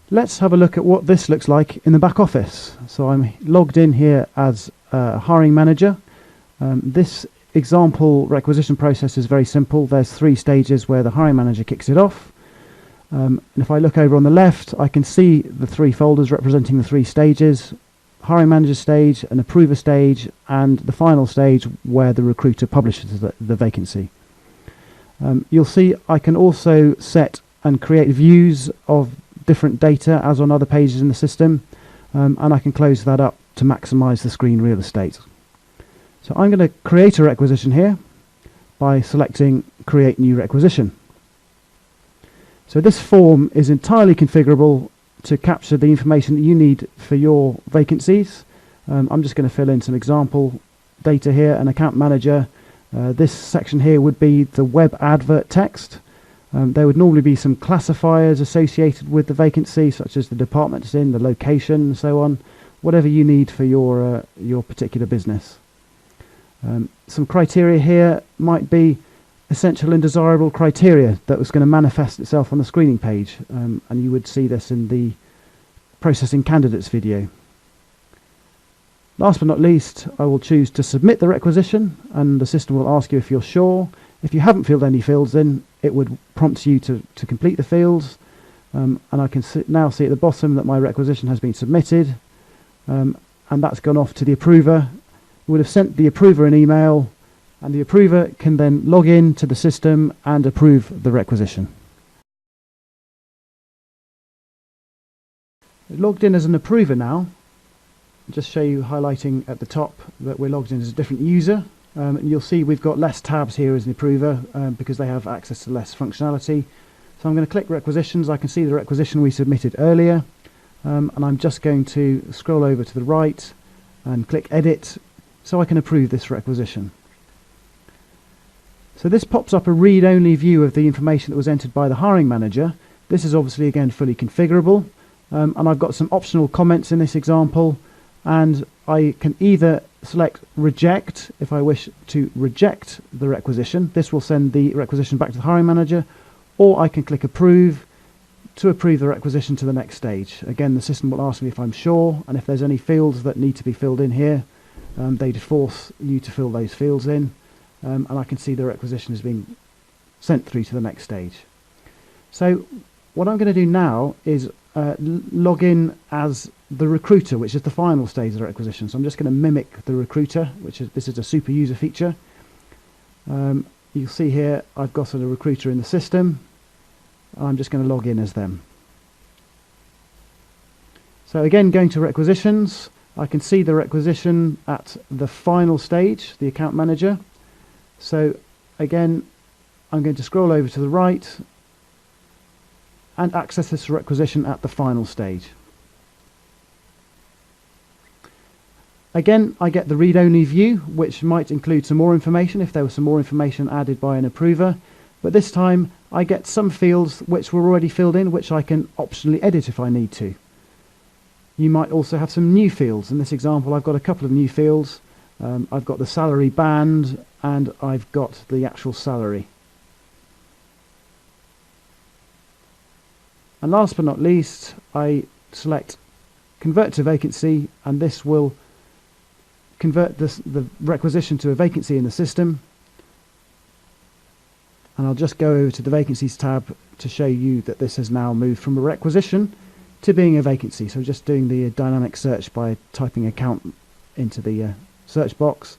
Let's have a look at what this looks like in the back office. So I'm logged in here as a hiring manager. This example requisition process is very simple. There's 3 stages where the hiring manager kicks it off. And if I look over on the left, I can see the 3 folders representing the 3 stages: hiring manager stage, an approver stage, and the final stage where the recruiter publishes the vacancy. You'll see I can also set and create views of different data as on other pages in the system, and I can close that up to maximize the screen real estate. So I'm going to create a requisition here by selecting create new requisition. So this form is entirely configurable to capture the information that you need for your vacancies. I'm just going to fill in some example data here. An account manager, this section here would be the web advert text. There would normally be some classifiers associated with the vacancy, such as the department it's in, the location, and so on, whatever you need for your particular business. Some criteria here might be essential and desirable criteria that was going to manifest itself on the screening page, and you would see this in the processing candidates video. Last but not least, I will choose to submit the requisition, and the system will ask you if you're sure. If you haven't filled any fields in, it would prompt you to complete the fields, and I can now see at the bottom that my requisition has been submitted, and that's gone off to the approver. We would have sent the approver an email, and the approver can then log in to the system and approve the requisition. Logged in as an approver now. I'll just show you, highlighting at the top, that we're logged in as a different user. And you'll see we've got less tabs here as an approver because they have access to less functionality. So I'm going to click requisitions. I can see the requisition we submitted earlier, and I'm just going to scroll over to the right and click edit so I can approve this requisition. So this pops up a read-only view of the information that was entered by the hiring manager. This is obviously again fully configurable, and I've got some optional comments in this example, and I can either select reject if I wish to reject the requisition. This will send the requisition back to the hiring manager, or I can click approve to approve the requisition to the next stage. Again, the system will ask me if I'm sure, and if there's any fields that need to be filled in here, they'd force you to fill those fields in, and I can see the requisition has been sent through to the next stage. So what I'm going to do now is log in as the recruiter, which is the final stage of the requisition. So I'm just going to mimic the recruiter, this is a super user feature. You'll see here I've got a recruiter in the system. I'm just going to log in as them. So again, going to requisitions, I can see the requisition at the final stage, the account manager. So again, I'm going to scroll over to the right and access this requisition at the final stage. Again, I get the read-only view, which might include some more information if there was some more information added by an approver. But this time, I get some fields which were already filled in, which I can optionally edit if I need to. You might also have some new fields. In this example, I've got a couple of new fields. I've got the salary band, and I've got the actual salary. And last but not least, I select convert to vacancy, and this will convert the requisition to a vacancy in the system. And I'll just go over to the vacancies tab to show you that this has now moved from a requisition to being a vacancy. So just doing the dynamic search by typing account into the search box.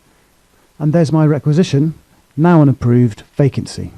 And there's my requisition, now an approved vacancy.